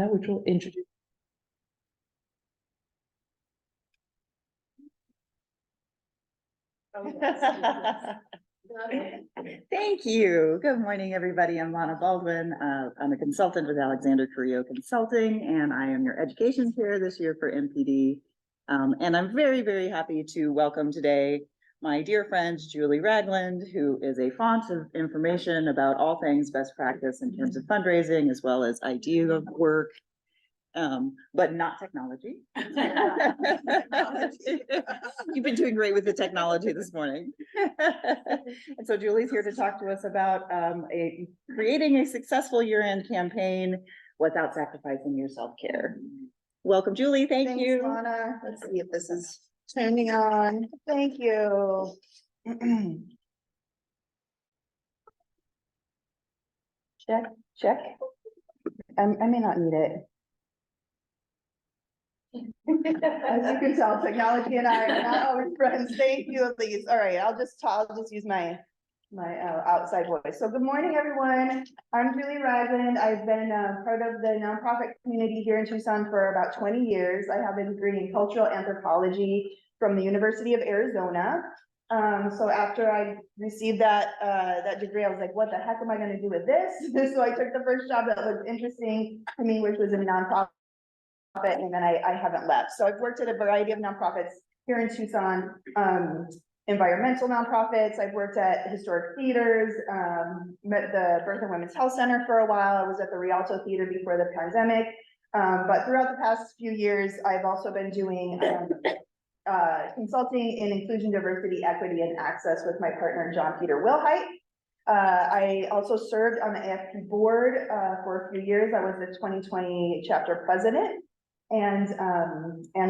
which will introduce. Thank you. Good morning, everybody. I'm Lana Baldwin. I'm a consultant with Alexander Carrillo Consulting, and I am your education chair this year for MPD. And I'm very, very happy to welcome today my dear friend, Julie Ragland, who is a font of information about all things best practice in terms of fundraising, as well as idea of work, but not technology. You've been doing great with the technology this morning. And so Julie's here to talk to us about creating a successful year-end campaign without sacrificing your self-care. Welcome, Julie. Thanks, you. Lana. Let's see if this is turning on. Thank you. Check. I may not need it. As you can tell, technology and I are not always friends. Thank you, Elise. All right, I'll just use my outside voice. So good morning, everyone. I'm Julie Ragland. I've been part of the nonprofit community here in Tucson for about 20 years. I have a degree in cultural anthropology from the University of Arizona. So after I received that degree, I was like, what the heck am I going to do with this? So I took the first job that was interesting to me, which was in nonprofit. And then I haven't left. So I've worked at a variety of nonprofits here in Tucson, environmental nonprofits. I've worked at historic theaters, met the Birth and Women's Health Center for a while. I was at the Rialto Theater before the pandemic. But throughout the past few years, I've also been doing consulting in inclusion, diversity, equity, and access with my partner, John Peter Wilhite. I also served on the AFP board for a few years. I was the 2020 chapter president. And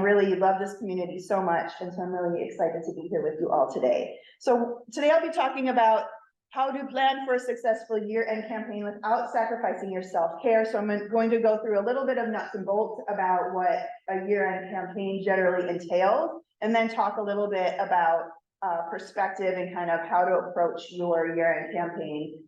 really love this community so much. And so I'm really excited to be here with you all today. So today I'll be talking about how to plan for a successful year-end campaign without sacrificing your self-care. So I'm going to go through a little bit of nuts and bolts about what a year-end campaign generally entails, and then talk a little bit about perspective and kind of how to approach your year-end campaign.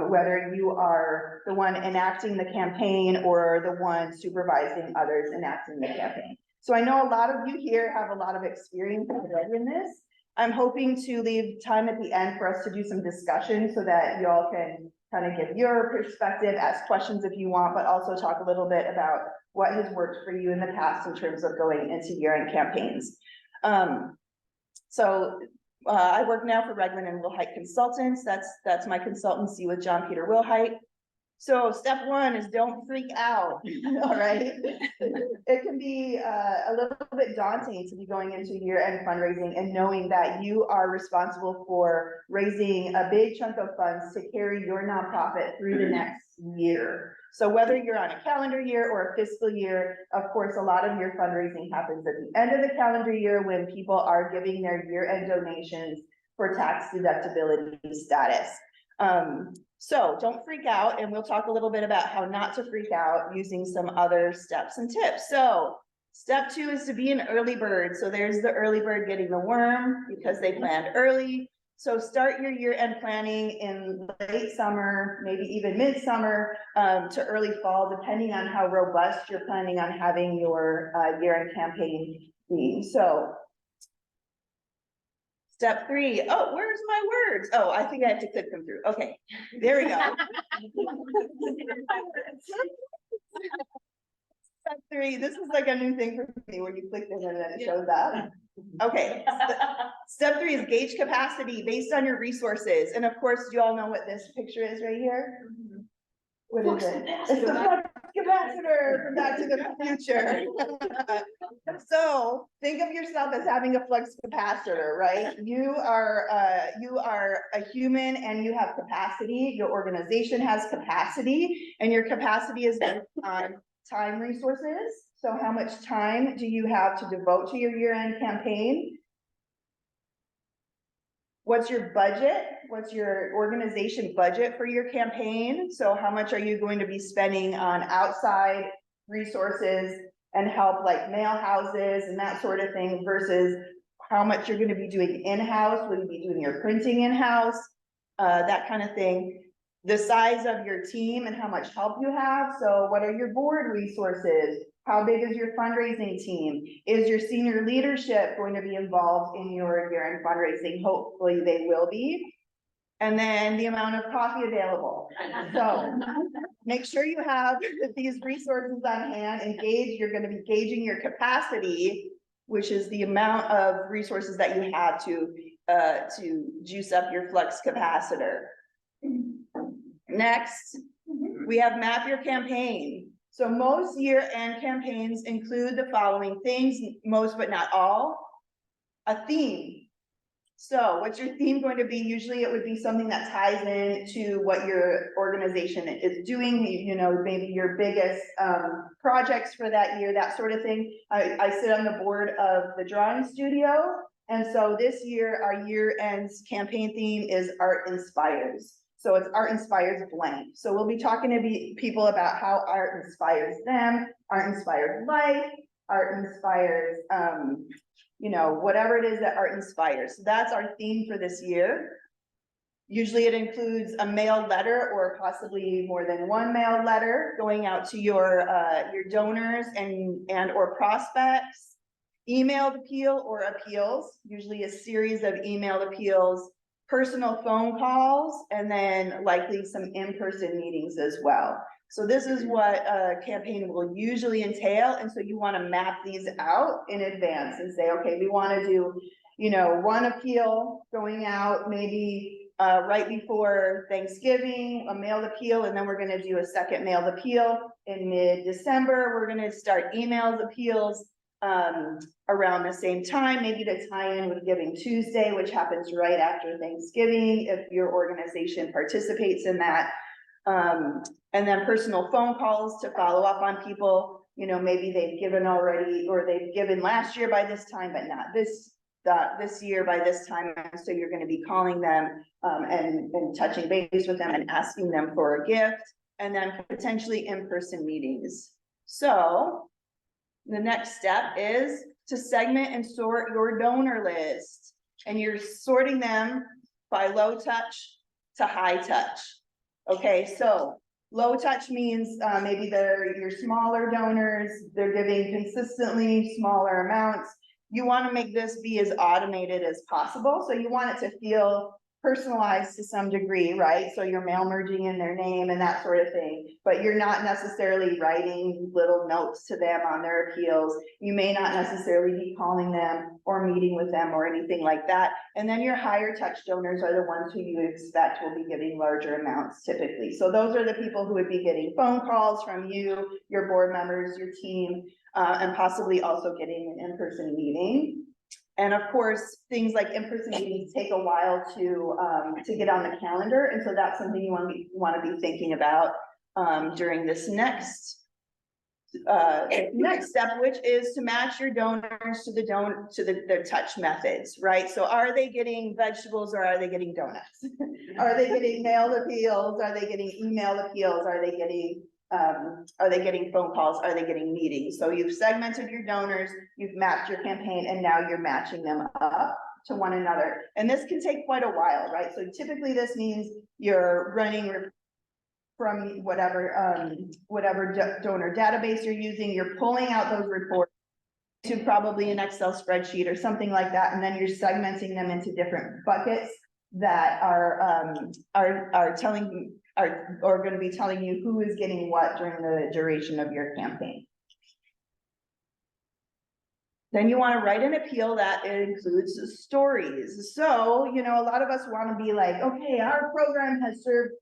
Whether you are the one enacting the campaign or the one supervising others enacting the campaign. So I know a lot of you here have a lot of experience already in this. I'm hoping to leave time at the end for us to do some discussion so that y'all can kind of give your perspective, ask questions if you want, but also talk a little bit about what has worked for you in the past in terms of going into year-end campaigns. I work now for Ragland and Wilhite Consultants. That's my consultancy with John Peter Wilhite. So step one is don't freak out. All right. It can be a little bit daunting to be going into year-end fundraising and knowing that you are responsible for raising a big chunk of funds to carry your nonprofit through the next year. So whether you're on a calendar year or a fiscal year, of course, a lot of your fundraising happens at the end of the calendar year when people are giving their year-end donations for tax deductibility status. So don't freak out, and we'll talk a little bit about how not to freak out using some other steps and tips. So step 2 is to be an early bird. So there's the early bird getting the worm because they planned early. So start your year-end planning in late summer, maybe even midsummer to early fall, depending on how robust you're planning on having your year-end campaign be. So step 3, oh, where's my words? Oh, I think I have to click them through. Okay, there we go. Step 3, this is like a new thing for me where you click it and then it shows up. Okay, step 3 is gauge capacity based on your resources. And of course, you all know what this picture is right here. What is it? It's the flux capacitor from Back to the Future. So think of yourself as having a flux capacitor, right? You are a human and you have capacity. Your organization has capacity, and your capacity is based on time resources. So how much time do you have to devote to your year-end campaign? What's your budget? What's your organization budget for your campaign? So how much are you going to be spending on outside resources and help like mail houses and that sort of thing versus how much you're going to be doing in-house? Will you be doing your printing in-house? That kind of thing. the size of your team and how much help you have. So what are your board resources? How big is your fundraising team? Is your senior leadership going to be involved in your year-end fundraising? Hopefully they will be. And then the amount of coffee available. So make sure you have these resources on hand. You're going to be gauging your capacity, which is the amount of resources that you have to juice up your flux capacitor. Next, we have map your campaign. So most year-end campaigns include the following things, most but not all. A theme. So what's your theme going to be? Usually it would be something that ties in to what your organization is doing, you know, maybe your biggest projects for that year, that sort of thing. I sit on the board of the drawing studio. And so this year, our year-end campaign theme is Art Inspires. So it's Art Inspires blank. So we'll be talking to people about how art inspires them, art inspires life, art inspires, you know, whatever it is that art inspires. So that's our theme for this year. Usually it includes a mailed letter or possibly more than one mailed letter going out to your donors and or prospects, emailed appeal or appeals, usually a series of emailed appeals, personal phone calls, and then likely some in-person meetings as well. So this is what a campaign will usually entail. And so you want to map these out in advance and say, okay, we want to do, you know, one appeal going out maybe right before Thanksgiving, a mailed appeal, and then we're going to do a second mailed appeal in mid-December. We're going to start emailed appeals around the same time, maybe to tie in with Giving Tuesday, which happens right after Thanksgiving, if your organization participates in that. And then personal phone calls to follow up on people, you know, maybe they've given already, or they've given last year by this time, but not this year by this time. And so you're going to be calling them and touching base with them and asking them for a gift, and then potentially in-person meetings. So the next step is to segment and sort your donor list, and you're sorting them by low touch to high touch. Okay, so low touch means maybe they're your smaller donors, they're giving consistently smaller amounts. You want to make this be as automated as possible. So you want it to feel personalized to some degree, right? So you're mail merging in their name and that sort of thing, but you're not necessarily writing little notes to them on their appeals. You may not necessarily be calling them or meeting with them or anything like that. And then your higher touch donors are the ones who you expect will be giving larger amounts typically. So those are the people who would be getting phone calls from you, your board members, your team, and possibly also getting an in-person meeting. And of course, things like in-person meetings take a while to get on the calendar. And so that's something you want to be thinking about during this next step, which is to match your donors to the touch methods, right? So are they getting vegetables or are they getting donuts? Are they getting mailed appeals? Are they getting emailed appeals? Are they getting phone calls? Are they getting meetings? So you've segmented your donors, you've mapped your campaign, and now you're matching them up to one another. And this can take quite a while, right? So typically this means you're running from whatever donor database you're using, you're pulling out those reports to probably an Excel spreadsheet or something like that, and then you're segmenting them into different buckets that are going to be telling you who is getting what during the duration of your campaign. Then you want to write an appeal that includes stories. So, you know, a lot of us want to be like, okay, our program has served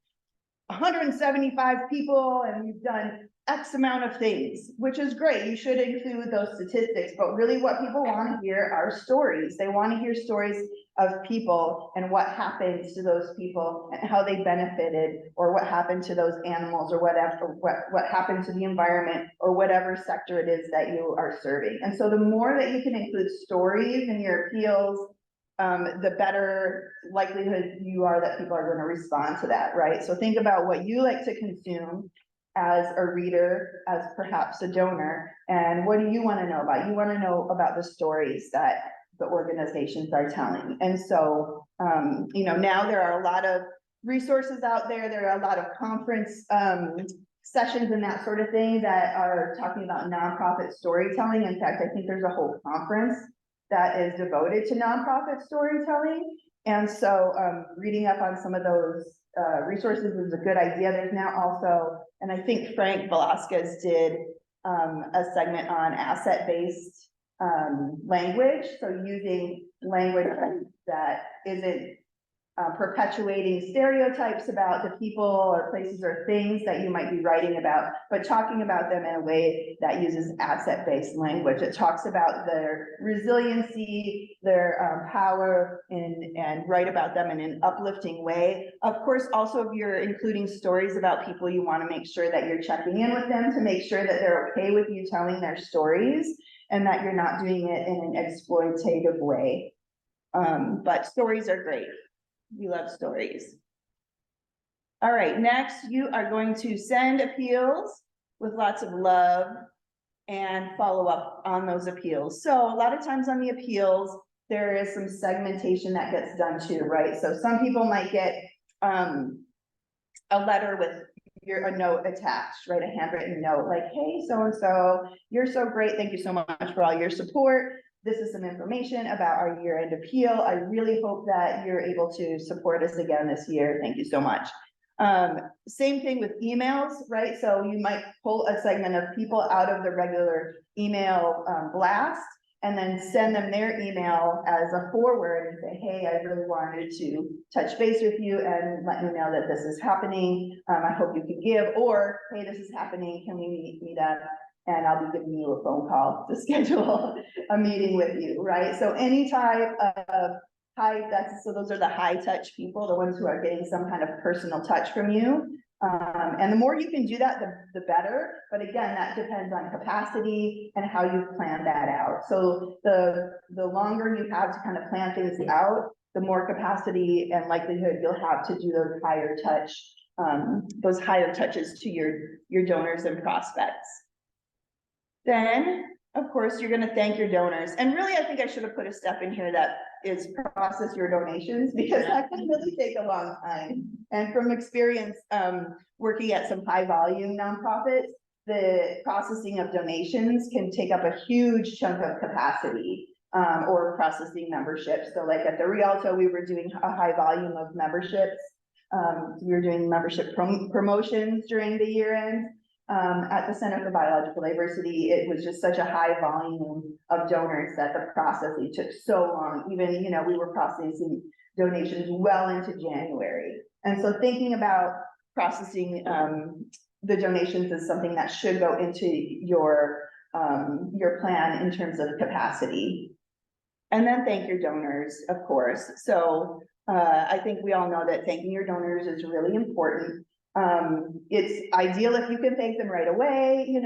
175 people and we've done X amount of things, which is great. You should include those statistics, but really what people want to hear are stories. They want to hear stories of people and what happened to those people and how they benefited, or what happened to those animals, or whatever, what happened to the environment, or whatever sector it is that you are serving. And so the more that you can include stories in your appeals, the better likelihood you are that people are going to respond to that, right? So think about what you like to consume as a reader, as perhaps a donor, and what do you want to know about? You want to know about the stories that the organizations are telling. And so, you know, now there are a lot of resources out there. There are a lot of conference sessions and that sort of thing that are talking about nonprofit storytelling. In fact, I think there's a whole conference that is devoted to nonprofit storytelling. And so reading up on some of those resources is a good idea. There's now also, and I think Frank Velasquez did a segment on asset-based language. So using language that isn't perpetuating stereotypes about the people or places or things that you might be writing about, but talking about them in a way that uses asset-based language. It talks about their resiliency, their power, and write about them in an uplifting way. Of course, also if you're including stories about people, you want to make sure that you're checking in with them to make sure that they're okay with you telling their stories and that you're not doing it in an exploitative way. But stories are great. We love stories. All right, next you are going to send appeals with lots of love and follow up on those appeals. So a lot of times on the appeals, there is some segmentation that gets done too, right? So some people might get a letter with a note attached, right? A handwritten note like, hey, so-and-so, you're so great. Thank you so much for all your support. This is some information about our year-end appeal. I really hope that you're able to support us again this year. Thank you so much. Same thing with emails, right? So you might pull a segment of people out of the regular email blast and then send them their email as a forward and say, hey, I really wanted to touch base with you and let you know that this is happening. I hope you can give, or hey, this is happening. Can we meet up? And I'll be giving you a phone call to schedule a meeting with you, right? So any type of so those are the high touch people, the ones who are getting some kind of personal touch from you. And the more you can do that, the better. But again, that depends on capacity and how you plan that out. So the longer you have to kind of plan things out, the more capacity and likelihood you'll have to do those higher touches to your donors and prospects. Then, of course, you're going to thank your donors. And really, I think I should have put a step in here that is process your donations, because that can really take a long time. And from experience, working at some high volume nonprofits, the processing of donations can take up a huge chunk of capacity or processing memberships. So like at the Rialto, we were doing a high volume of memberships. We were doing membership promotions during the year end. At the Center for Biological Diversity, it was just such a high volume of donors that the processing took so long. Even, we were processing donations well into January. And so thinking about processing the donations is something that should go into your plan in terms of capacity. And then thank your donors, of course. So I think we all know that thanking your donors is really important. It's ideal if you can thank them right away. In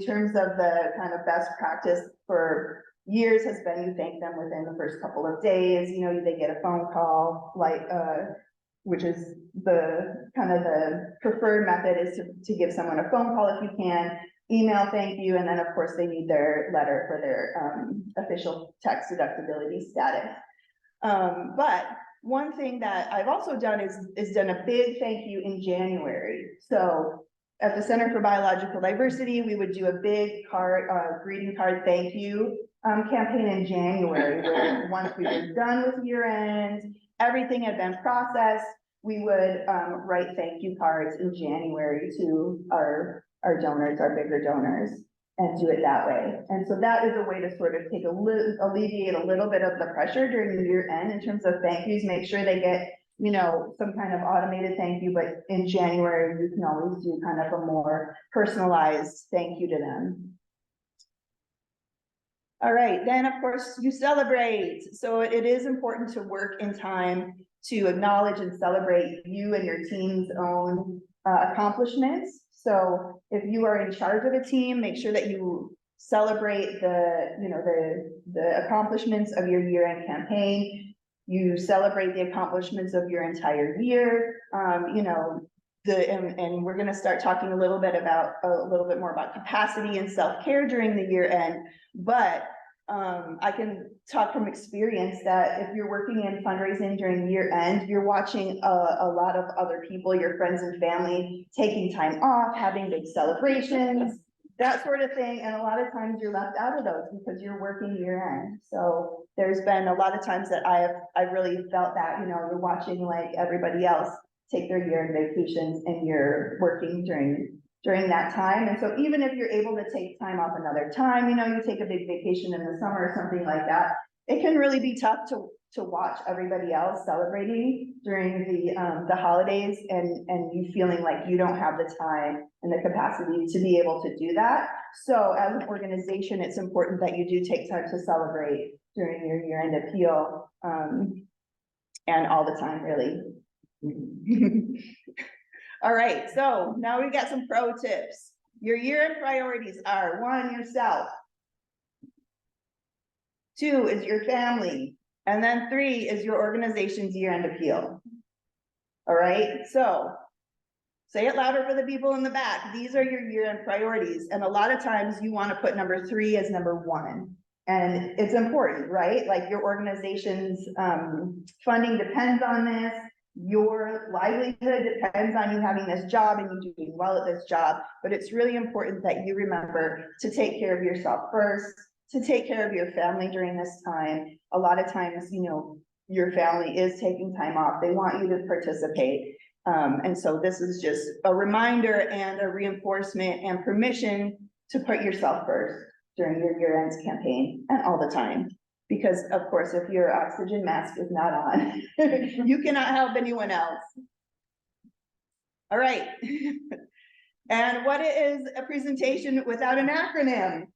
terms of the kind of best practice for years has been you thank them within the first couple of days. They get a phone call, which is the kind of the preferred method is to give someone a phone call if you can. Email thank you, and then of course they need their letter for their official tax deductibility status. But one thing that I've also done is done a big thank you in January. So at the Center for Biological Diversity, we would do a big greeting card thank you campaign in January, where once we were done with year end, everything had been processed, we would write thank you cards in January to our donors, our bigger donors, and do it that way. And so that is a way to sort of alleviate a little bit of the pressure during the year end in terms of thank yous, make sure they get, some kind of automated thank you, but in January, you can always do kind of a more personalized thank you to them. All right, then of course you celebrate. So it is important to work in time to acknowledge and celebrate you and your team's own accomplishments. So if you are in charge of a team, make sure that you celebrate the accomplishments of your year-end campaign. You celebrate the accomplishments of your entire year. And we're going to start talking a little bit more about capacity and self-care during the year end. But I can talk from experience that if you're working in fundraising during year end, you're watching a lot of other people, your friends and family, taking time off, having big celebrations, that sort of thing. And a lot of times you're left out of those because you're working year end. So there's been a lot of times that I've really felt that, you know, you're watching like everybody else take their year end vacations and you're working during that time. And so even if you're able to take time off another time, you know, you take a big vacation in the summer or something like that, it can really be tough to watch everybody else celebrating during the holidays and you feeling like you don't have the time and the capacity to be able to do that. So as an organization, it's important that you do take time to celebrate during your year-end appeal, and all the time, really. All right, so now we got some pro tips. Your year-end priorities are: 1, yourself. 2 is your family. And then 3 is your organization's year-end appeal. All right, so say it louder for the people in the back. These are your year-end priorities. And a lot of times you want to put number 3 as number 1. And it's important, right? Like your organization's funding depends on this. Your livelihood depends on you having this job and you doing well at this job, but it's really important that you remember to take care of yourself first, to take care of your family during this time. A lot of times, you know, your family is taking time off. They want you to participate. And so this is just a reminder and a reinforcement and permission to put yourself first during your year-end campaign and all the time. Because of course, if your oxygen mask is not on, you cannot help anyone else. All right. And what is a presentation without an acronym?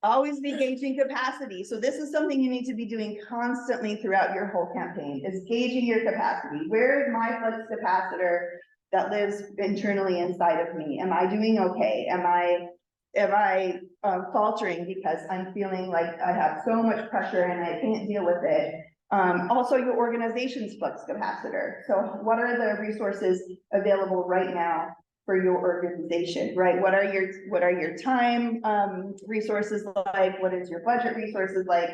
Always be gauging capacity. So this is something you need to be doing constantly throughout your whole campaign, is gauging your capacity. Where is my flux capacitor that lives internally inside of me? Am I doing okay? Am I faltering because I'm feeling like I have so much pressure and I can't deal with it? Also your organization's flux capacitor. So what are the resources available right now for your organization, right? What are your time resources like? What is your budget resources like?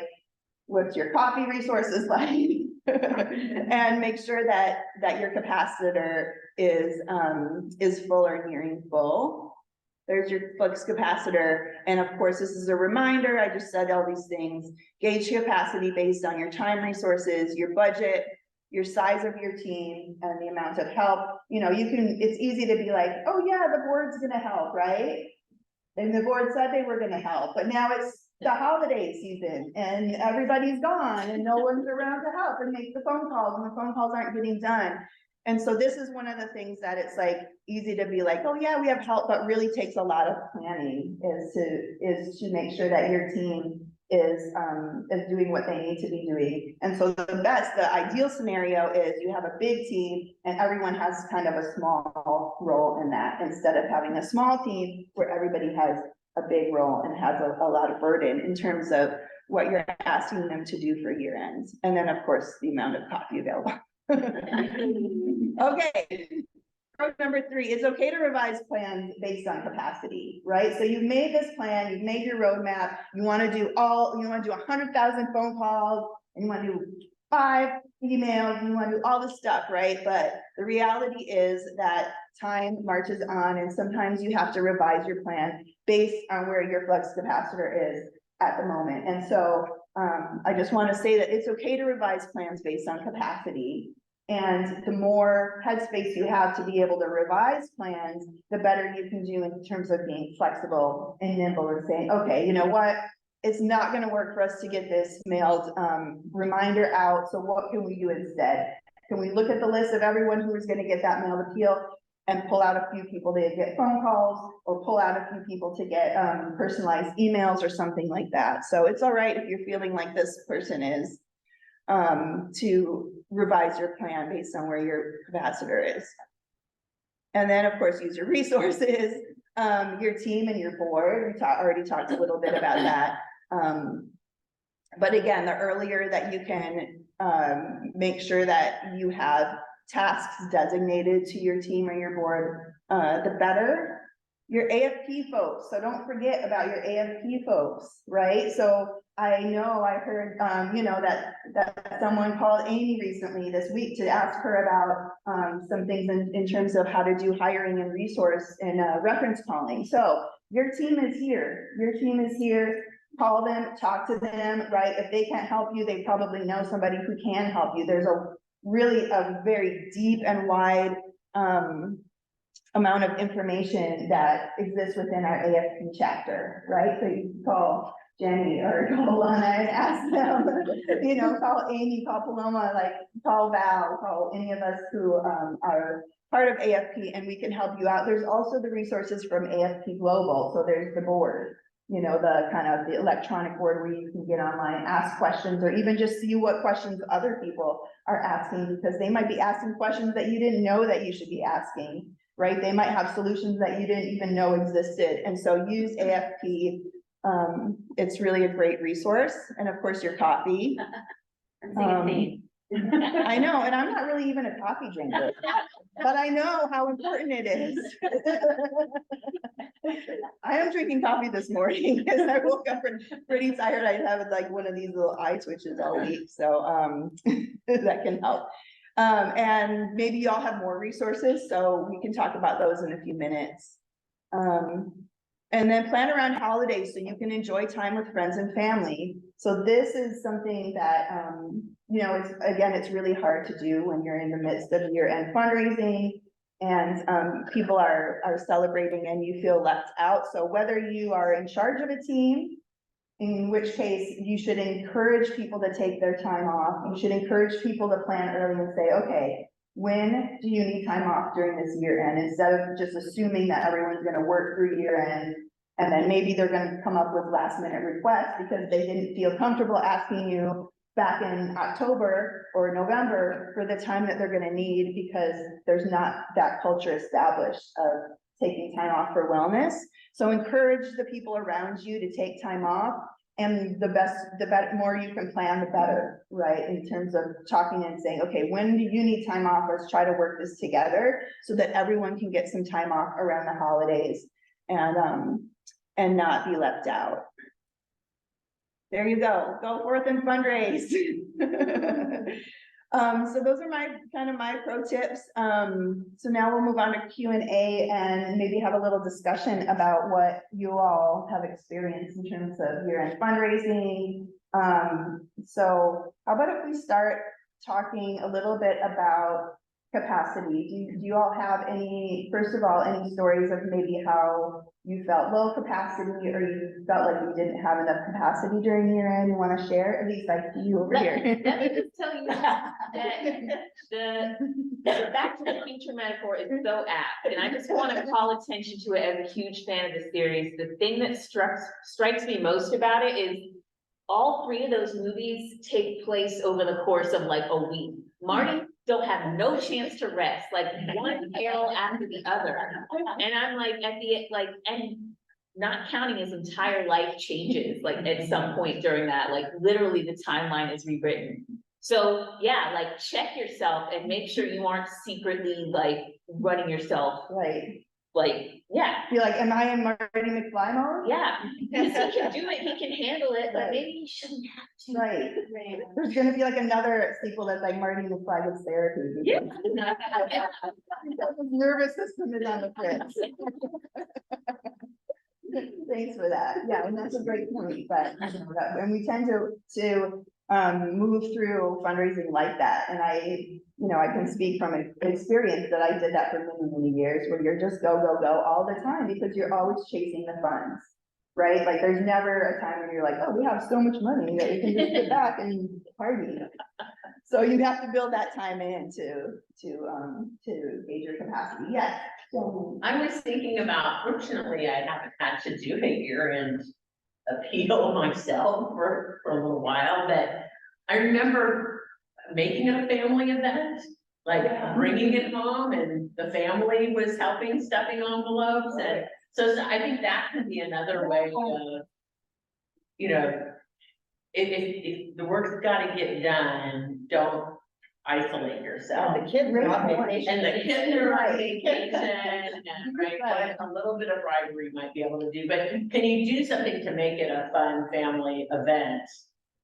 What's your coffee resources like? And make sure that your capacitor is full or nearing full. There's your flux capacitor. And of course, this is a reminder. I just said all these things. Gauge capacity based on your time resources, your budget, your size of your team, and the amount of help. You know, it's easy to be like, oh yeah, the board's gonna help, right? And the board said they were gonna help, but now it's the holiday season and everybody's gone and no one's around to help and make the phone calls, and the phone calls aren't getting done. And so this is one of the things that it's like easy to be like, oh yeah, we have help, but really takes a lot of planning is to make sure that your team is doing what they need to be doing. And so the ideal scenario is you have a big team and everyone has kind of a small role in that, instead of having a small team where everybody has a big role and has a lot of burden in terms of what you're asking them to do for year end. And then of course, the amount of coffee available. Okay. Number 3, it's okay to revise plans based on capacity, right? So you've made this plan, you've made your roadmap, you want to do 100,000 phone calls, and you want to do 5 emails, and you want to do all this stuff, right? But the reality is that time marches on, and sometimes you have to revise your plan based on where your flux capacitor is at the moment. And so I just want to say that it's okay to revise plans based on capacity. And the more headspace you have to be able to revise plans, the better you can do in terms of being flexible and nimble and saying, okay, you know what? It's not going to work for us to get this mailed reminder out. So what can we do instead? Can we look at the list of everyone who is going to get that mailed appeal and pull out a few people to get phone calls, or pull out a few people to get personalized emails or something like that? So it's all right if you're feeling like this person is, to revise your plan based on where your capacitor is. And then of course, use your resources, your team and your board. We already talked a little bit about that. But again, the earlier that you can make sure that you have tasks designated to your team or your board, the better. your AFP folks, so don't forget about your AFP folks, right? So I know I heard, you know, that someone called Amy recently this week to ask her about, some things in terms of how to do hiring and resource and, reference calling. So your team is here, call them, talk to them, right? If they can't help you, they probably know somebody who can help you. There's a very deep and wide, amount of information that exists within our AFP chapter, right? So you can call Jenny or call Lana and ask them, you know, call Amy, call Paloma, like call Val, call any of us who are part of AFP, and we can help you out. There's also the resources from AFP Global. So there's the board, you know, the kind of the electronic board where you can get online, ask questions, or even just see what questions other people are asking, because they might be asking questions that you didn't know that you should be asking. Right? They might have solutions that you didn't even know existed. And so use AFP. It's really a great resource. And of course, your coffee. I know, and I'm not really even a coffee drinker, but I know how important it is. I am drinking coffee this morning because I woke up pretty tired. I have like one of these little eye twitches all week. So that can help. And maybe y'all have more resources, so we can talk about those in a few minutes. And then plan around holidays so you can enjoy time with friends and family. So this is something that, you know, it's really hard to do when you're in the midst of year-end fundraising and people are celebrating and you feel left out. So whether you are in charge of a team, in which case you should encourage people to take their time off. You should encourage people to plan early and say, okay, when do you need time off during this year end? Instead of just assuming that everyone's going to work through year end, and then maybe they're going to come up with last minute requests because they didn't feel comfortable asking you back in October or November for the time that they're going to need, because there's not that culture established of taking time off for wellness. So encourage the people around you to take time off, and the better, more you can plan, the better, right? In terms of talking and saying, okay, when do you need time off? Let's try to work this together so that everyone can get some time off around the holidays and not be left out. There you go. Go forth and fundraise. So those are my pro tips. So now we'll move on to Q&A and maybe have a little discussion about what you all have experienced in terms of year-end fundraising. So how about if we start talking a little bit about capacity? Do you all have first of all, any stories of maybe how you felt low capacity or you felt like you didn't have enough capacity during year end you want to share? At least I see you over here. Let me just tell you that the Back to the Future metaphor is so apt, and I just want to call attention to it as a huge fan of the series. The thing that strikes me most about it is all three of those movies take place over the course of like a week. Marty don't have no chance to rest, like one arrow after the other. And I'm like and not counting his entire life changes, like at some point during that, like literally the timeline is rewritten. So yeah, like check yourself and make sure you aren't secretly like running yourself. Right. Like, yeah. Be like, am I in Marty McFly mode? Yeah, because he can do it, he can handle it, but maybe he shouldn't have to. Right. There's gonna be like another sequel that's like Marty McFly gets therapy. Yeah. His nervous system is on the fritz. Thanks for that. Yeah, and that's a great point, but and we tend to move through fundraising like that. And I can speak from experience that I did that for many years, where you're just go all the time because you're always chasing the funds, right? Like there's never a time when you're like, oh, we have so much money that we can just sit back and party. So you have to build that time in to gauge your capacity. Yes. I was thinking about, fortunately, I haven't had to do a year-end appeal myself for a little while, but I remember making it a family event, like bringing it home, and the family was helping stuffing envelopes, and so I think that could be another way of, if the work's got to get done, don't isolate yourself. The kids are on vacation. And the kids are on Right. vacation, and right, but a little bit of bribery might be able to do, but can you do something to make it a fun family event?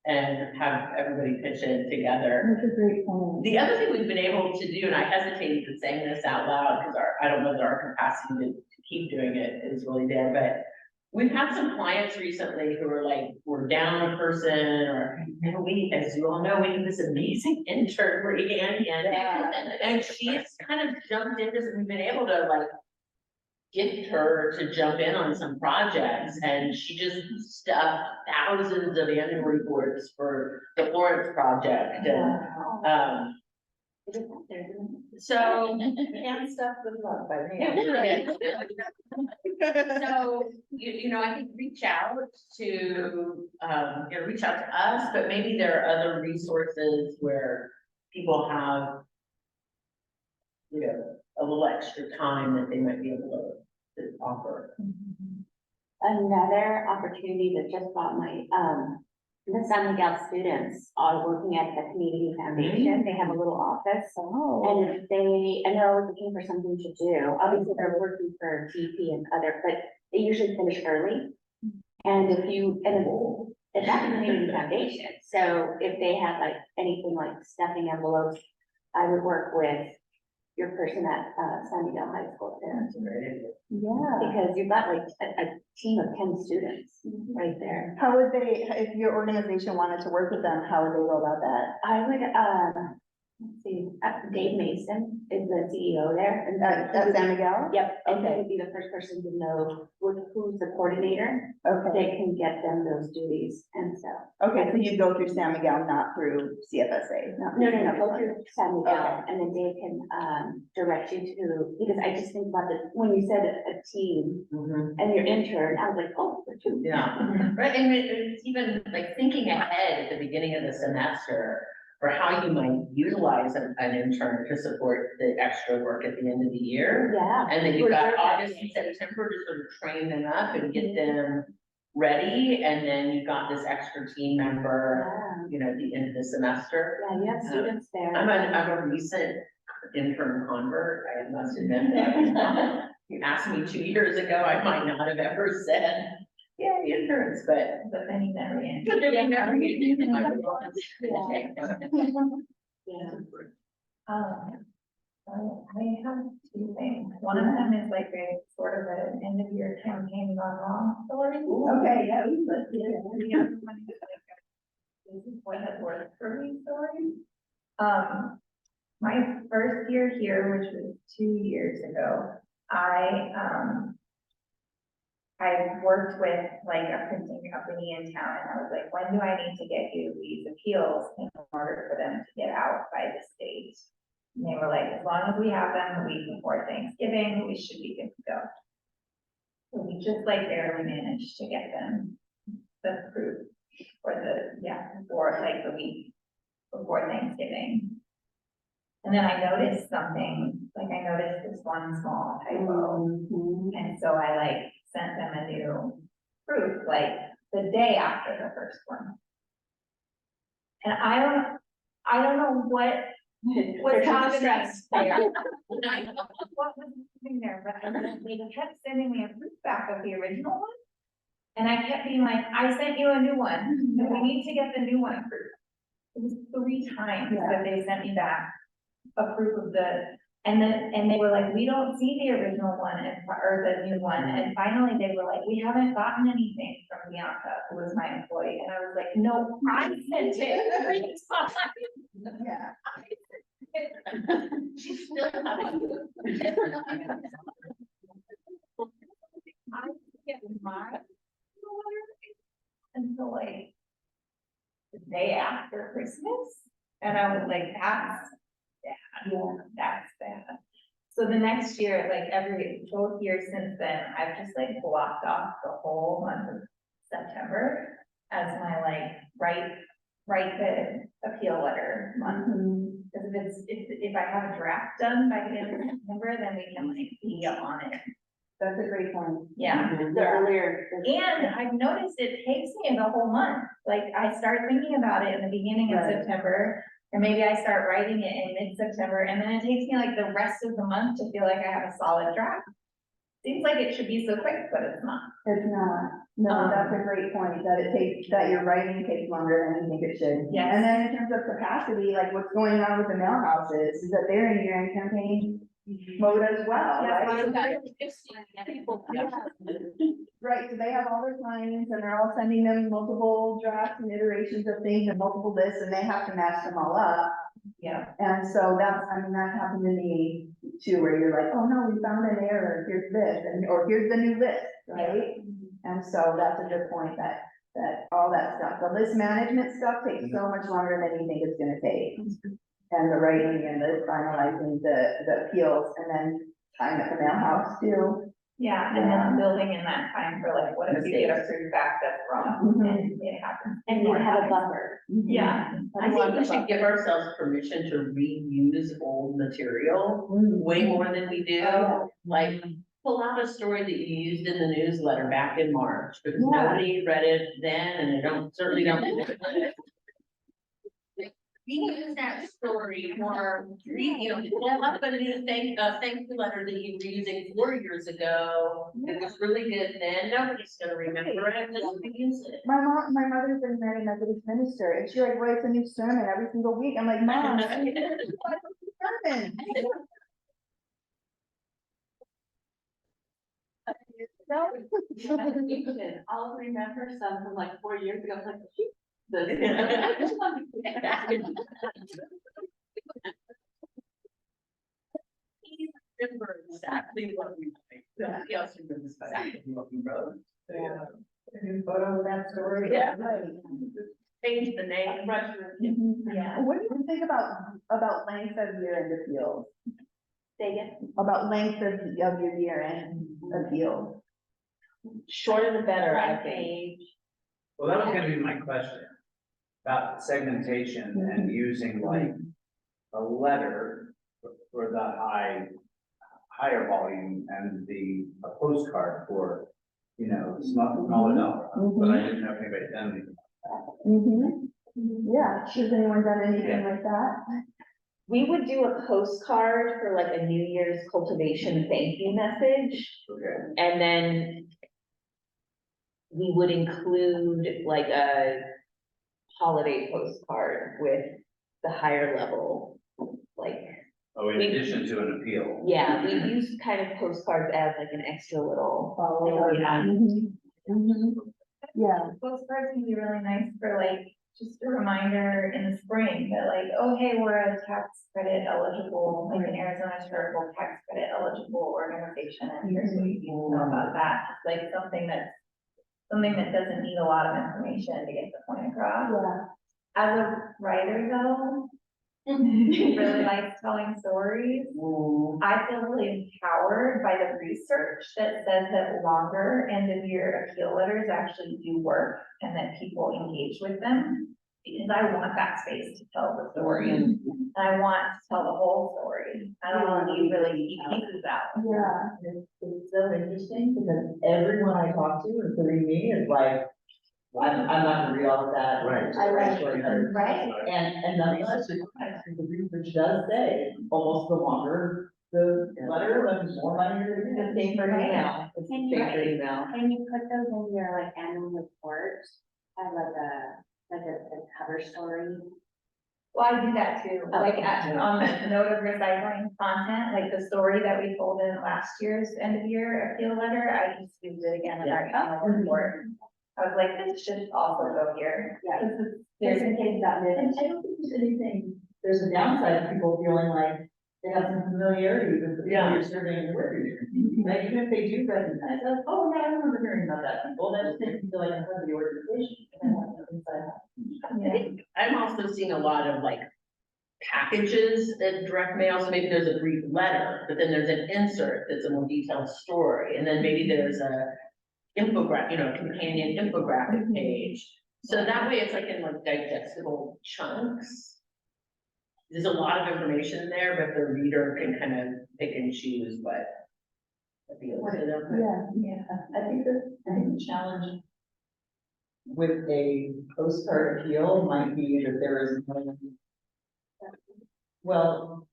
And have everybody pitch in together. That's a great point. The other thing we've been able to do, and I hesitate even saying this out loud, because I don't know that our capacity to keep doing it is really there, but we've had some clients recently who are like, we're down a person, or, and we, as you all know, we have this amazing intern, Ragland, and she's kind of jumped into, we've been able to like gift her to jump in on some projects, and she just stuffed thousands of annual reports for the Florence project, and, so. And stuff with love by So, you know, I think reach out to, reach out to us, but maybe there are other resources where people have, you know, a little extra time that they might be able to offer. Another opportunity that just brought my, the San Miguel students are working at the community foundation. They have a little office. And if they, and they're always looking for something to do. Obviously, they're working for GP and other, but they usually finish early. And if you, and it's at the community foundation. So if they had like anything like stuffing envelopes, I would work with your person at San Miguel High School there. That's a great idea. Yeah, because you've got like a team of 10 students right there. How would they, if your organization wanted to work with them, how would they go about that? I would, let's see, Dave Mason is the CEO there. And At San Miguel? Yep, and he Okay. would be the first person to know who's the coordinator. Okay, They can get them those duties, and so. okay, so you'd go through San Miguel, not through CFSA? not through No, go through San Miguel, Okay. and then Dave can, direct you to, because I just think about the, when you said a team and your intern, I was like, oh, for two. Yeah, right, and it's even like thinking ahead at the beginning of the semester, for how you might utilize an intern to support the extra work at the end of the year. Yeah. And then you've got Reserve August that. and September to sort of train them up and get them ready, and then you've got this extra team member, Yeah, you know, at the end of the semester. yeah, you have students there. I'm a recent intern convert, I must admit that. You asked me 2 years ago, I might not have ever said, yeah, interns, but then you never end. But then you never end. Yeah. I have two things. One of them is like a sort of an end of year campaign gone wrong story. Okay, yeah. The other one is like a, this is what has worked for me story. My first year here, which was 2 years ago, I worked with like a printing company in town, and I was like, when do I need to get you these appeals in order for them to get out by the state? And they were like, as long as we have them the week before Thanksgiving, we should be good to go. So we just like barely managed to get them approved for for like the week before Thanksgiving. And then I noticed something, like I noticed this one small typo. And so I like sent them a new proof, like the day after the first one. And I don't know what was happening there. What was happening there, but they kept sending me a proof back of the original one. And I kept being like, I sent you a new one, and we need to get the new one approved. It was 3 times that they sent me back a proof of and they were like, we don't see the original one or the new one. And finally they were like, we haven't gotten anything from Bianca, who was my employee. And I was like, no, I sent it 3 times. Yeah. She's still having. I get my until like the day after Christmas. And I was like, that's bad. So the next year, like both years since then, I've just like blocked off the whole month of September as my like write the appeal letter month. Because if I have a draft done by the end of September, then we can like be on it. That's a great point. Yeah. The earlier. And I've noticed it takes me the whole month. Like I start thinking about it in the beginning of Right. September. And maybe I start writing it in mid-September, and then it takes me like the rest of the month to feel like I have a solid draft. Seems like it should be so quick, but it's not. It's not, no, that's a great point, that it takes, that your writing takes longer than you think it should. Yes. And then in terms of capacity, like what's going on with the mail houses, is that they're in year-end campaign mode as well, Yeah, right? So they- People. Right, so they have all their clients and they're all sending them multiple drafts and iterations of things and multiple lists, and they have to match them all up. Yeah. And so that's, I mean, that happened to me too, where you're like, oh no, we found an error, here's this, and, or here's the new list, right? And so that's a good point, that all that stuff, the list management stuff takes so much longer than you think it's gonna take. And the writing and the finalizing the appeals, and then time at the mail house too. Yeah, and then building in that time for like, what if you get approved back that's wrong, and it happens. And you have a buffer. Yeah. I think we should give ourselves permission to reuse old material way more than we do. Like, pull out a story that you used in the newsletter back in March, because Yeah. nobody read it then, and they certainly don't. We use that story for, pull up a new thank you letter that you were using 4 years ago. It was really good then, nobody's gonna remember it, just use it. My mother's a Mary Methodist minister, and she like writes a new sermon every single week. I'm like, Mom, I need a sermon. I'll remember some from like 4 years ago, like, shoot. Remember exactly what we wrote. Nobody else remembers exactly what we wrote. Yeah. A new photo of that story. Yeah. Right. Change the name. Yeah. What do you think about length of year-end appeals? Say again. About length of your year-end appeal? Shorter the better, I Front think. page. Well, that was gonna be my question about segmentation and using like a letter for the higher volume and a postcard for, smaller dollar. But I didn't know if anybody had done anything. Yeah, has anyone done anything like that? We would do a postcard for like a New Year's cultivation thank you message, Okay. and then we would include like a holiday postcard with the higher level, like, Oh, in addition to an appeal. yeah, we use kind of postcards as like an extra little. Yeah. Yeah. Postcards can be really nice for like, just a reminder in the spring that like, oh, hey, we're a tax credit eligible, like an Arizona charitable tax credit eligible organization, and here's what you need to know about that. It's like something that doesn't need a lot of information to get the point across. Yeah. As a writer though, who really likes telling stories, I feel really empowered by the research that says that longer end of year appeal letters actually do work and that people engage with them. Because I want that space to tell the story, and I want to tell the whole story. I don't want to leave really key pieces out. Yeah. It's so interesting because everyone I talk to, including me, is like, I'm not gonna read all of that. Right. I like short letters. Right. And nonetheless, the research does say, almost the longer the letter, the more money you're It's gonna the get. same for email, it's the same for email. Can you put those in your like annual report as like a cover story? Well, I do that too, like on the note of recycling content, like the story that we told in last year's end of year appeal letter, I just used it again in our annual report. I was like, this should also go here. Yeah. This is- Just in case that And I don't think there's anything, there's a downside of people feeling like they have some familiarity with the people you're surveying and where you're. Like, even if they do recognize, like, oh, yeah, I remember hearing about that people, that just makes me feel like I'm part of the organization. And I have no inside. I think I'm also seeing a lot of like packages in direct mail, so maybe there's a brief letter, but then there's an insert that's a more detailed story, and then maybe there's a companion infographic page. So that way it's like in like digestible chunks. There's a lot of information there, but the reader can kind of pick and choose what appeals to them. Yeah. I think the challenge with a postcard appeal might be that there is no well,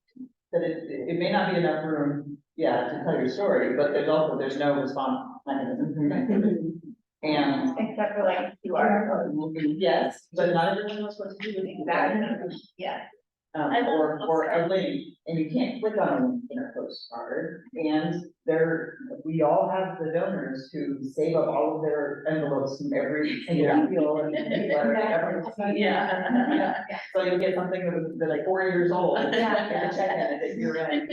that it may not be enough room, yeah, to tell your story, but there's no response mechanism. And, Except for like QR code. yes, but not everyone knows what to do with Exactly. that. Yeah. Or a link, and you can't click on a link in a postcard, and we all have the donors who save up all of their envelopes from every single appeal and letter ever. Yeah. So you'll get something that's like 4 years old, and Yeah. check in it at year end.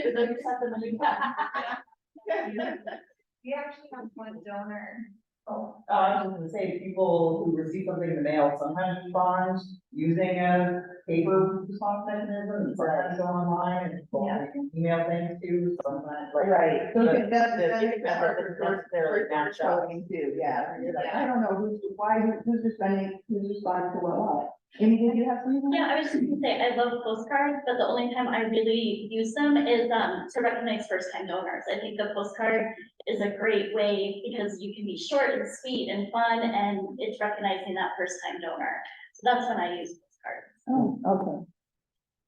We actually have one donor. Oh, I was just gonna say, people who receive something in the mail sometimes respond using a paper response mechanism, and sometimes go online, and people email things too, sometimes like. Right. But That's necessarily match up. showing too, yeah. You're like, I don't know who's responding to what. Amy, did you have something? Yeah, I was just gonna say, I love postcards, but the only time I really use them is, to recognize first-time donors. I think the postcard is a great way because you can be short and sweet and fun, and it's recognizing that first-time donor. So that's when I use postcards. Oh, okay.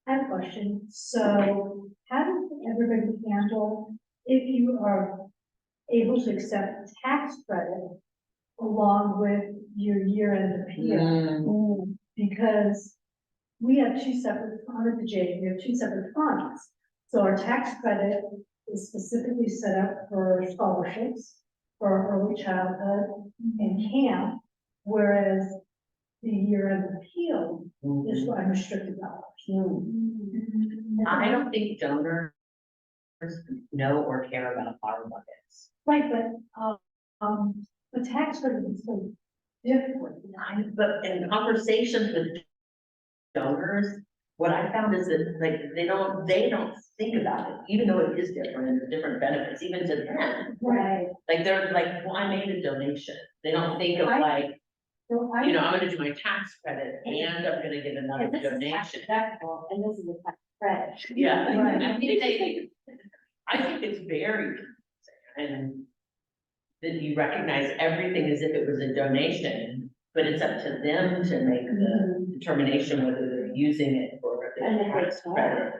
I have a question. So how does everybody handle if you are able to accept tax credit along with your year-end appeal? Because we have two separate, I'm at the J, we have two separate funds. So our tax credit is specifically set up for scholarships, for early childhood and camp, whereas the year-end appeal is for unrestricted dollars. I don't think donors know or care about our buckets. Right, but, the tax credit is so different. But in conversations with donors, what I found is that like, they don't think about it, even though it is different and there's different benefits, even to them. Right. Like, they're like, well, I made a donation. They don't think of like, So you know, I'm gonna do my tax credit and I'm gonna get another Because this is tax donation. deductible, and this is a tax credit. Yeah, Right. I think it's very, and that you recognize everything as if it was a donation, but it's up to them to make the determination whether they're using it for And their if tax it's credit.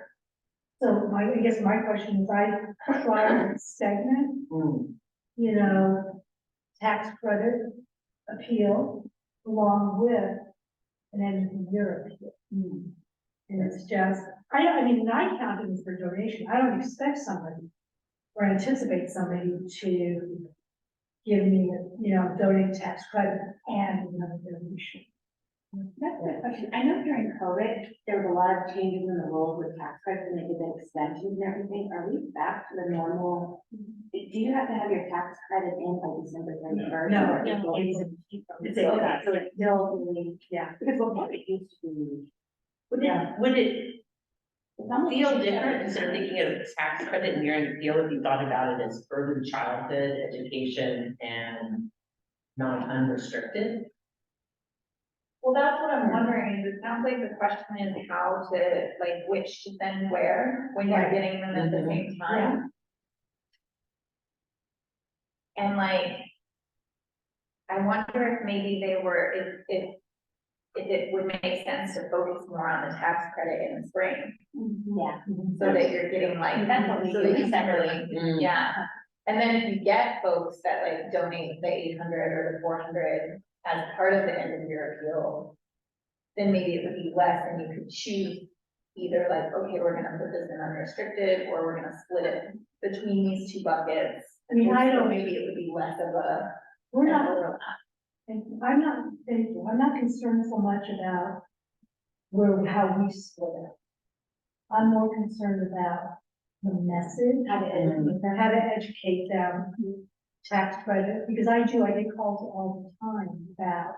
So I guess my question is, I try to segment, you know, tax credit appeal along with an end of the year appeal. And it's just, I mean, I count it as for donation. I don't expect somebody or anticipate somebody to give me, you know, donate tax credit and another donation. That's a good question. I know during COVID, there was a lot of changes in the rules with tax credits and they did the extensions and everything. Are we back to the normal? Do you have to have your tax credit in by December 31st? No. It's okay, so it's still really, because what it used to be. Would it It's almost- feel different instead of thinking of tax credit and your appeal if you thought about it as early childhood education and not unrestricted? Well, that's what I'm wondering, is it sounds like the question is how to, like, which to send where, when you're getting them at the same time. And like, I wonder if maybe they were, if it would make sense to focus more on the tax credit in the spring, Yeah. so that you're getting like, That's what we so do that you can separately. really, yeah. And then if you get folks that like donate the 800 or the 400 as part of the end of your appeal, then maybe it would be less and you could choose either like, okay, we're gonna put this in unrestricted, or we're gonna split it between these two buckets. I mean, I So don't, maybe it would be less of a. we're an not, overlap. and I'm not concerned so much about how we split it. I'm more concerned about the message, how to educate them, tax credit, because I get calls all the time about,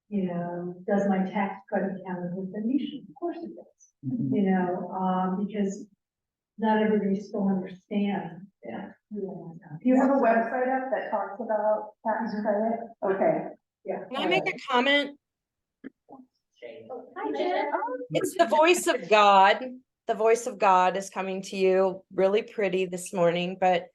you know, does my tax credit count as a donation? Of course it does, you know, because not everybody still understands. Yeah. Do you have a website up that talks about tax credit? Okay, yeah. Can I make a comment? Hi, Jen. It's the voice of God. The voice of God is coming to you really pretty this morning, but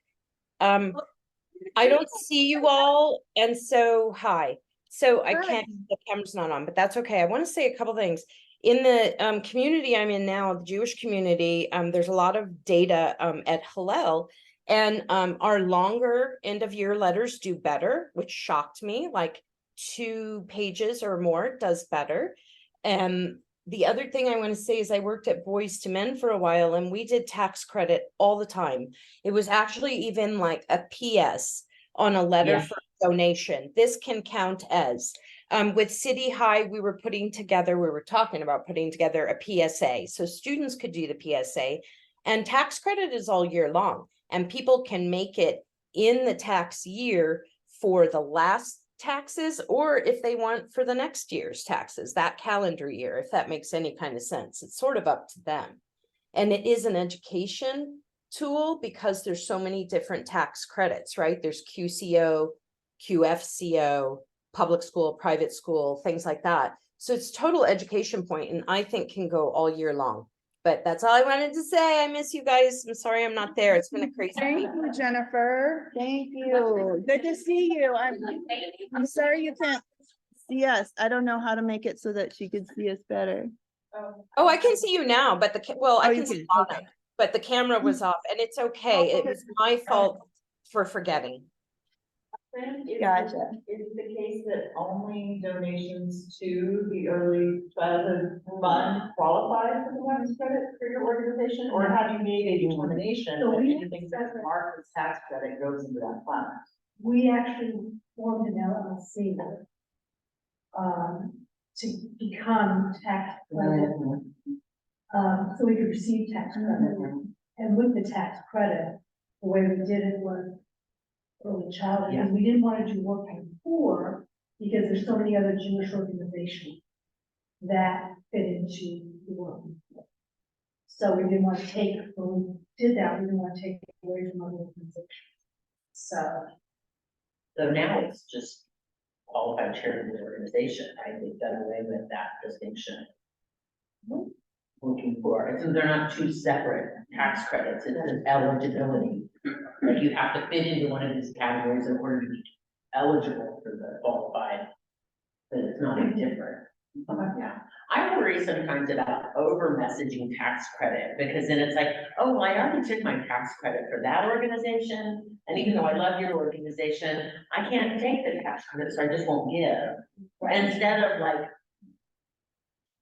I don't see you all, and so hi. So I can't, the camera's not on, but that's okay. I want to say a couple things. In the community I'm in now, the Jewish community, there's a lot of data at Hillel, and our longer end of year letters do better, which shocked me, like 2 pages or more does better. And the other thing I want to say is I worked at Boys to Men for a while, and we did tax credit all the time. It was actually even like a PS on a letter for donation. This can count as. With City High, we were talking about putting together a PSA. So students could do the PSA, and tax credit is all year long. And people can make it in the tax year for the last taxes, or if they want for the next year's taxes, that calendar year, if that makes any kind of sense. It's sort of up to them. And it is an education tool because there's so many different tax credits, right? There's QCO, QFCO, public school, private school, things like that. So it's total education point, and I think can go all year long. But that's all I wanted to say. I miss you guys. I'm sorry I'm not there. It's been a crazy Thank week. you, Jennifer. Thank you. Good to see you. I'm sorry you can't see us. I don't know how to make it so that she could see us better. Oh, I can see you now, but I you can see can. Donna, Okay. but the camera was off, and it's okay. It was my fault for forgetting. Gotcha. Is it the case that only donations to the early childhood fund qualify for the tax credit for your organization? Or have you made a determination So that we- anything that's marked as tax credit goes into that fund? We actually formed an LLC to become tax credit, so we could receive tax credit. And with the tax credit, the way we did it was early childhood, because we didn't want to do work before, because there's so many other Jewish organizations that fit into the work. So we didn't want to take, when we did that, we didn't want to take away from other organizations. So So now it's just qualified charitable organization, right? They've done away with that distinction. Looking for, so they're not two separate tax credits, it's an eligibility. Like you have to fit into one of these categories in order to be eligible for the qualified, but it's not any different. Yeah, I worry sometimes about over messaging tax credit, because then it's like, oh, well, I already took my tax credit for that organization. And even though I love your organization, I can't take the tax credit, so I just won't give. Instead of like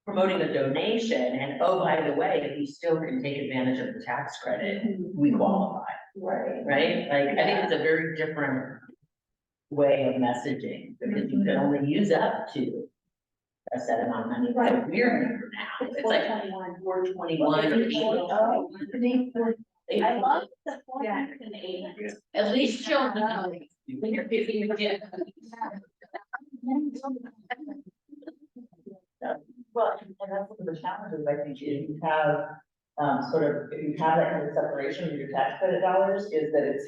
promoting a donation and, oh, by the way, you still can take advantage of the tax credit, we qualify. Right? Like, I think it's a very different way of messaging, because you can only use up to a set amount of money. It's a weird number now. It's like 421 or I love the 408. At least you'll know when you're giving your gift. Well, and that's one of the challenges, I think, if you have, if you have that kind of separation of your tax credit dollars, is that it's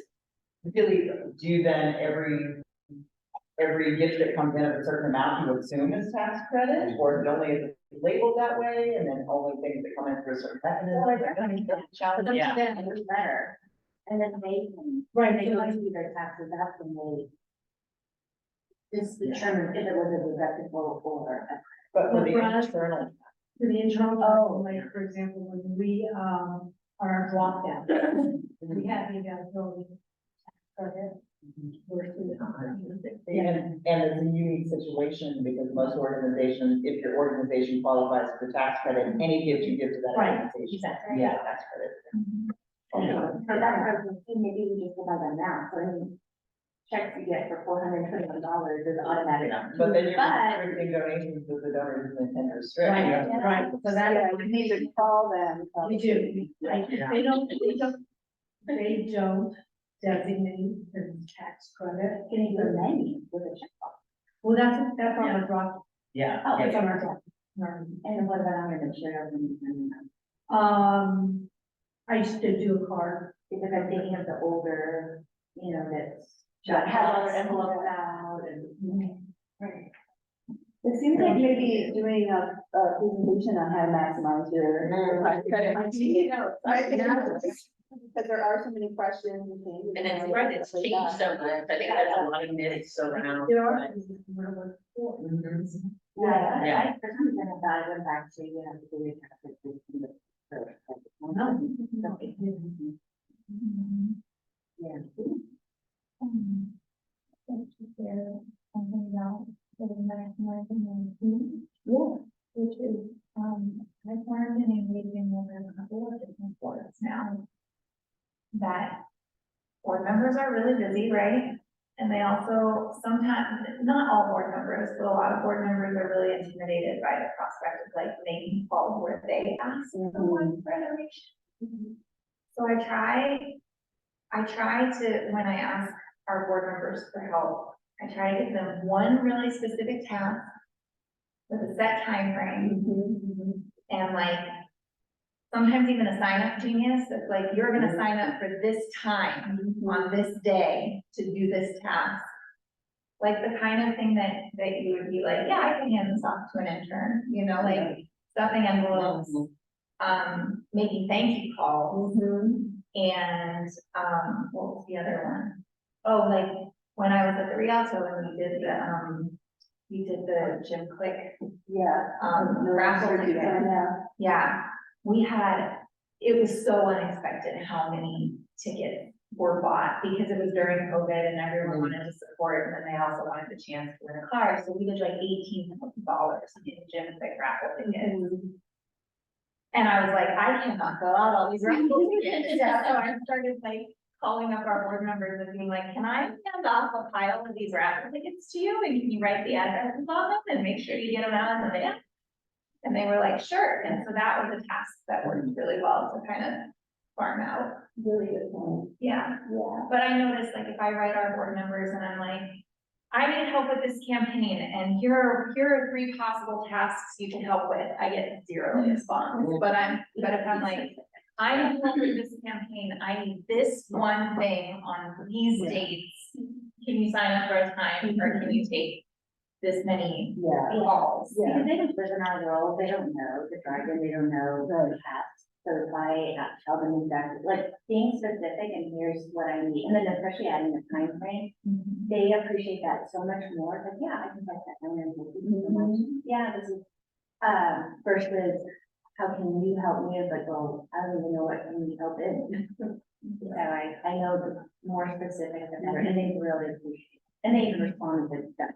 really, do you then every gift that comes in of a certain amount, you assume is tax credit, or is it only labeled that way, and then only things that come in through a certain mechanism? Challenge, Yeah. it's better. And then they can, they can do their taxes after they just determine if it was a deductible or. But for the For us- internal, for the internal, like, for example, when we, are on drop down, we have the availability. Versus, and it's a unique situation, because most organizations, if your organization qualifies for tax credit, any gift you give to that Right, organization, exactly. yeah, tax credit. For that person, maybe we just go by the amount, so any checks you get for $421 is automatic. But then you're But- restricting donations that the donor doesn't intend to restrict. right, right, so that, we need to call them. we do, like, they don't designate the tax credit. Can you go many with a checkbox? Well, that's on our drop, Yeah. Oh, that's on our drop. And then what about under the materials and, I used to do a card. because I'm thinking of the older, that has all their envelopes out and. Right. It seems like maybe doing a presentation on how to maximize your tax credit might be, because there are so many questions and things. And it's right, it's changed so much. I think there's a lot of myths around. There are. but- Yeah, for some reason I thought I went back to, you know, the way Yeah. Yeah. Which is, I've learned and engaging with a couple of different boards now. That board members are really busy, right? And they also sometimes, not all board members, but a lot of board members are really intimidated by the prospect of like making calls where they ask someone for information. So I try to, when I ask our board members for help, I try to give them one really specific task with a set time frame. And like, sometimes even a sign up genius, that's like, you're gonna sign up for this time on this day to do this task. Like the kind of thing that you would be like, yeah, I can hand this off to an intern, you know, like stuffing envelopes, making thank you calls. And, what was the other one? Oh, like, when I was at the Rialto and we did the Jim Click. Raffle ticket. Yeah, it was so unexpected how many tickets were bought because it was during COVID and everyone wanted to support, and then they also wanted the chance to win a car. So we did like $18,000 in Jim Click raffle tickets. And I was like, I cannot fill out all these raffle tickets. Yeah, so I started like calling up our board members and being like, can I hand off a pile of these raffle tickets to you? And can you write the addresses on them and make sure you get them out in the mail? And they were like, sure. And so that was a task that worked really well to kind of farm out. Really good point. Yeah. Yeah. But I noticed like if I write our board members and I'm like, I need help with this campaign and here are 3 possible tasks you can help with, I get 0 response. But if I'm like, I need help with this campaign, I need this one thing on these dates. Can you sign up for a time or can you take this many calls? Because they don't live in our world, they don't know the jargon, they don't know the past. So if I tell them exactly, like being specific and here's what I need, and then especially adding the time frame, they appreciate that so much more. Like, yeah, I can write that down and thank you so much. Yeah, this is, versus how can you help me? It's like, well, I don't even know what can you help in. So I know the more specific the better, and they really appreciate it. And they even respond to that.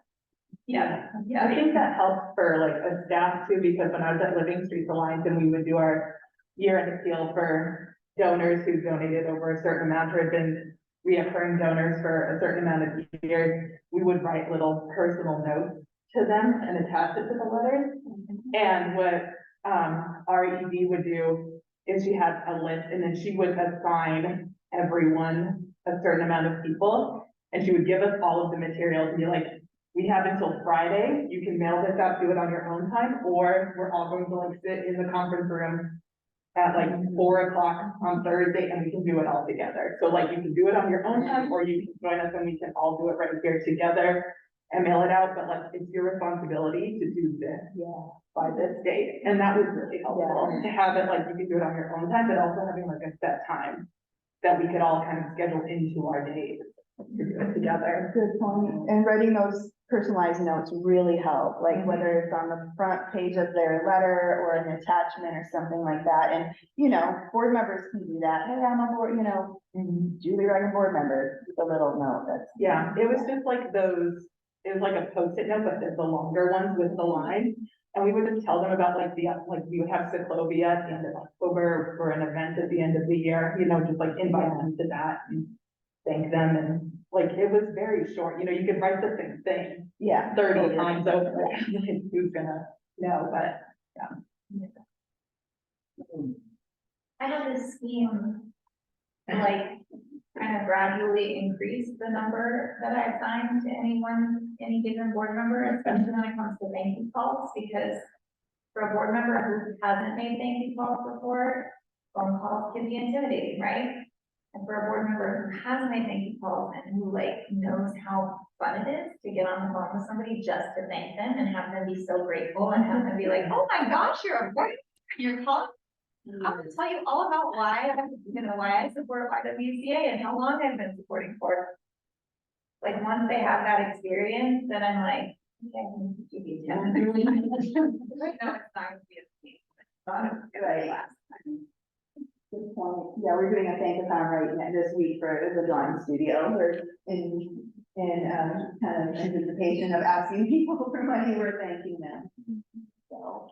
Yeah, I think that helps for like a staff too, because when I was at Living Streets Alliance and we would do our year-end appeal for donors who donated over a certain amount or had been reoccurring donors for a certain amount of years, we would write little personal notes to them and attach it to the letters. And what our ED would do is she had a list and then she would assign everyone a certain amount of people. And she would give us all of the materials and be like, we have until Friday, you can mail this out, do it on your own time, or we're all going to like sit in the conference room at like 4 o'clock on Thursday and we can do it all together. So like you can do it on your own time or you can join us and we can all do it right here together and mail it out. But like, it's your responsibility to do this by this date. And that was really helpful to have it like you can do it on your own time, but also having like a set time that we could all kind of schedule into our days to do it together. Good point. And writing those personalized notes really help, like whether it's on the front page of their letter or an attachment or something like that. And, you know, board members can do that. Hey, I'm a board, you know, Julie Ragland board member, with a little note. That's, yeah, it was just like those, it was like a post-it note, but there's the longer ones with the line. And we would just tell them about like we would have Cyclovia at the end of October for an event at the end of the year, you know, just like invite them to that and thank them. And like, it was very short, you know, you could write the same thing 30 times over. Who's gonna know, but I have this scheme, like, kind of gradually increase the number that I assign to any given board member, especially when it comes to thank you calls, because for a board member who hasn't made thank you calls before, phone calls can be intimidating, right? And for a board member who has made thank you calls and who like knows how fun it is to get on the phone with somebody just to thank them and have them be so grateful and have them be like, oh my gosh, you're calling. I'm gonna tell you all about why I support YWCA and how long I've been supporting for. Like once they have that experience, then I'm like, Right now, it's not gonna be a thing. Right. Good point. Yeah, we're doing a thankathon right now this week for the drawing studio. We're in kind of anticipation of asking people for money. We're thanking them. So.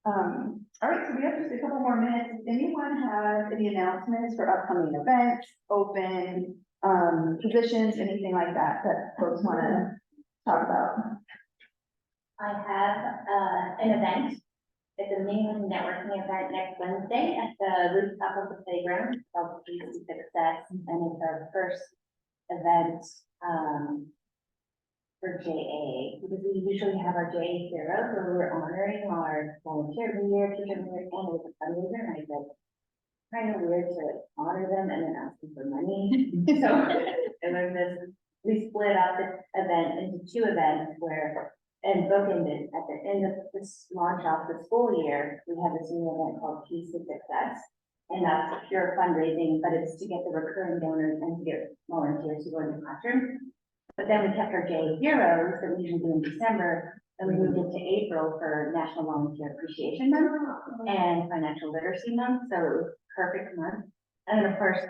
All right, so we have just a couple more minutes. Does anyone have any announcements for upcoming events, open, positions, anything like that folks want to talk about? I have, an event. It's a new networking event next Wednesday at the rooftop of the playground, called Peace and Success, and it's our first event, for JA, because we usually have our JA Heroes, where we're honoring our volunteer of the year, teacher of the year, and with a fundraiser, and I said, kind of weird to honor them and then ask them for money. So, it was this, we split up the event into two events where, and bookended at the end of this launch off the school year, we have this new event called Peace and Success. And that's pure fundraising, but it's to get the recurring donors and to get volunteers to go in the classroom. But then we kept our J Heroes that we usually do in December, and we moved it to April for National Volunteer Appreciation Month and Financial Literacy Month, so it was perfect month. And then of course,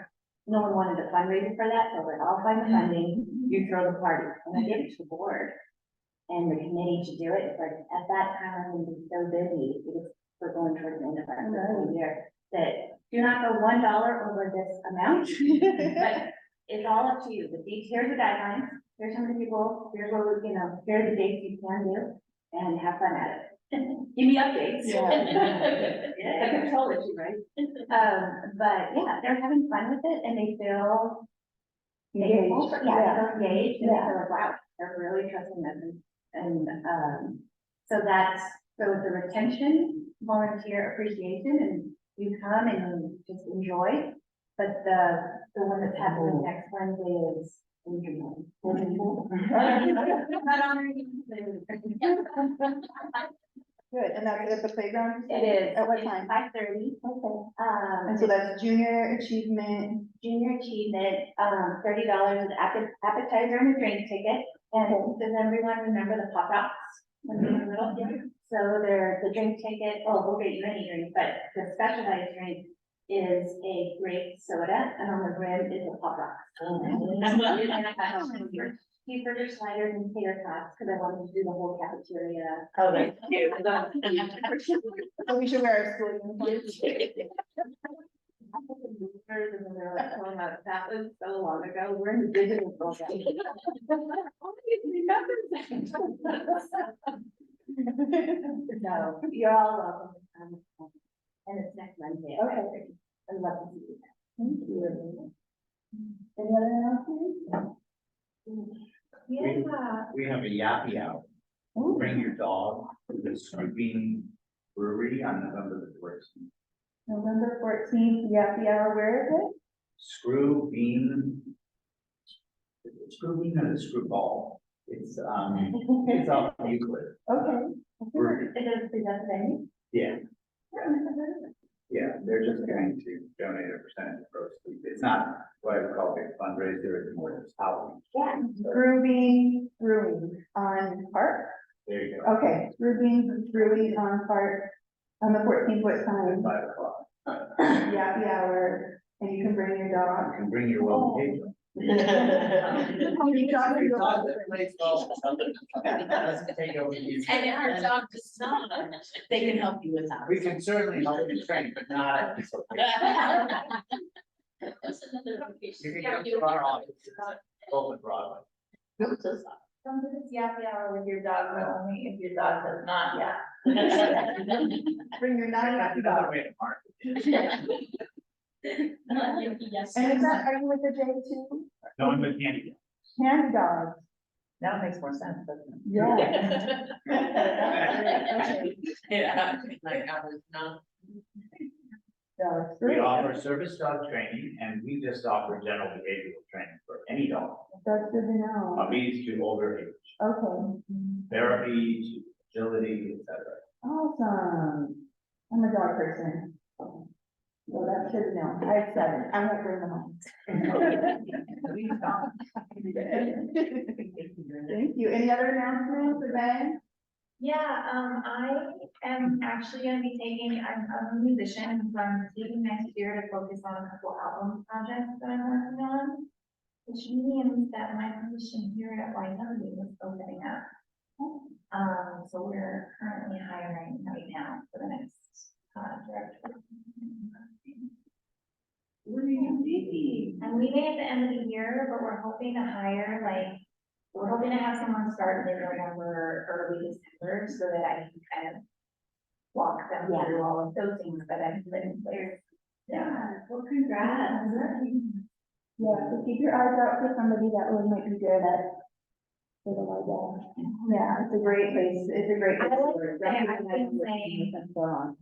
no one wanted to fundraise for that, so we're all find the funding, you throw the party, and I gave it to the board. And the committee to do it, it's like, at that time, I'm gonna be so busy, because we're going towards the end of our fiscal year, that do not go $1 over this amount, but it's all up to you. Here's the guidelines, here's how many people, here's what we, here are the dates you can do, and have fun at it. Give me updates. Yeah. It's a control issue, right? But yeah, they're having fun with it, and they feel Engaged. they feel engaged, and they Yeah. feel like, wow, they're really trusting us. And so it's a retention, volunteer appreciation, and you come and you just enjoy. But the one that's happening next Wednesday is. Good, and that's at the playground? It is. At what time? 5:30. Okay. And so that's junior achievement. Junior achievement, $30 with appetizer and a drink ticket. And does everyone remember the Pop Rocks? When they were little? So there's the drink ticket, we'll get you any drink, but the specialized drink is a grape soda, and on the brim is a Pop Rock. Cheeseburger sliders and tater tots, because I wanted to do the whole cafeteria. Oh, that's cute. So we should wear our school uniforms. And then they're like, oh, no, that was so long ago, we're in the digital world. No, you're all welcome to come. And it's next Wednesday. Okay. I'd love to see you. Thank you. Any other announcements? Yeah. We have a yappy hour. Bring your dog to the Scooping Brewery on November the 14th. November 14th, Yappy Hour, where is it? Screw Bean. Screw Bean or the Screw Ball. It's off Euclid. Okay. Brewery. Is that the venue? Yeah, yeah, they're just going to donate a percentage of proceeds. It's not what I would call a fundraiser, it's more just outreach. Yeah. Brewing on Park? There you go. Okay, Brewing on Park on the 14th, what time? 5 o'clock. Yappy Hour, and you can bring your You dog. can bring your own table. How many dogs do you have? Doesn't take over you. And if our dog does not, they can help you with that. We can certainly help you train, but not. That's another location. You can come to our office, open Broadway. Come to this Yappy Hour with your dog, but only if your dog does not yap. Bring your non-yappy Another dog. way to market. Yes. And is that, are you with the J too? No one but candy. Candy dogs. Now it makes more sense, doesn't it? Yeah. Yeah, like I was not. Dogs. We offer service dog training and we just offer general behavioral training for any dog. That's good to know. Puppies to older age, Okay, therapy to agility, etc. awesome. I'm a dog person. So that's good to know. I have 7. I won't bring them on. Thank you. Any other announcements or Ben? Yeah, I am actually gonna be taking, I'm a musician, so I'm taking next year to focus on a couple album projects that I'm working on. Which means that my position here at YW is opening up. So we're currently hiring right now for the next, director. What are you thinking? I'm leaving at the end of the year, but we're hoping to hire, we're hoping to have someone start mid-November, early December, so that I can kind of walk them through all of those things that I've put in place. Yeah, well, congrats. Yeah, so keep your eyes out for somebody that would might be good at. Yeah, it's a great place. It's a great place. to work. I've been saying- And so on.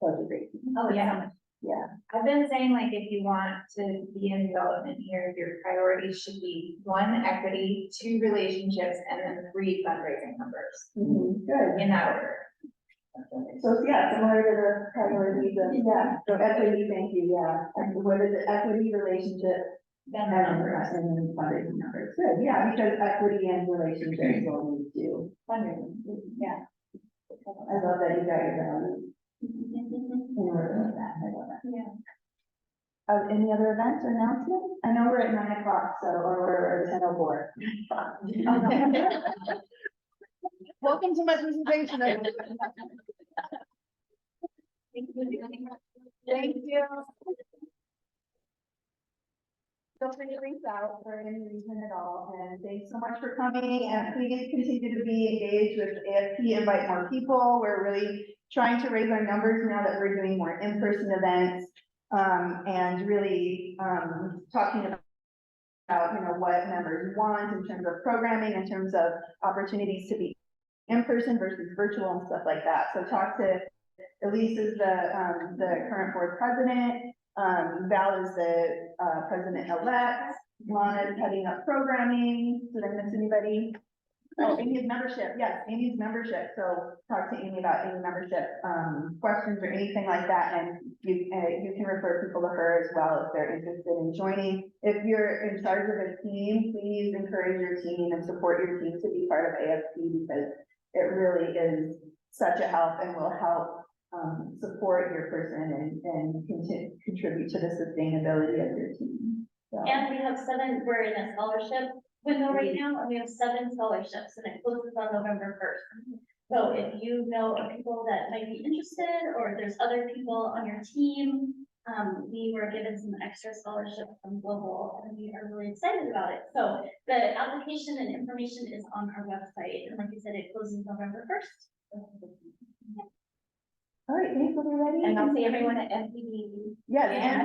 Such a great. Oh, yeah. Yeah. I've been saying, like, if you want to be in development here, your priorities should be 1, equity, 2, relationships, and then 3, fundraising numbers, Good. in that order. So, yeah, similar to the priorities of, yeah, so equity, thank you, yeah. And what is it, equity, relationship, Then the and numbers. then fundraising numbers, good, yeah, because equity and relationships will need to. Fundraising, yeah. I love that you got your values. In order with that, I love that. Yeah. Any other events or announcements? I know we're at 9 o'clock, so, or we're at 10:04. Welcome to my presentation. Thank you. Feel free to reach out for any reason at all, and thanks so much for coming, and please continue to be engaged with AFP, invite more people. We're really trying to raise our numbers now that we're doing more in-person events, and really, talking about, what members want in terms of programming, in terms of opportunities to be in person versus virtual and stuff like that. So talk to Elise is the current board president. Val is the president-elect. Lana is heading up programming. Did I miss anybody? Oh, Amy's membership. Yes, Amy's membership. So talk to Amy about any membership questions or anything like that, and you can refer people to her as well if they're interested in joining. If you're in charge of a team, please encourage your team and support your team to be part of AFP, because it really is such a help and will help support your person and contribute to the sustainability of your team. So. And we have 7, we're in a scholarship window right now, and we have 7 scholarships, and it closes on November 1st. So if you know of people that might be interested, or if there's other people on your team, we were given some extra scholarships from Global, and we are really excited about it. So the application and information is on our website, and like you said, it closes November 1st. All right, thanks, everybody. And I'll see everyone at FPD. Yes, and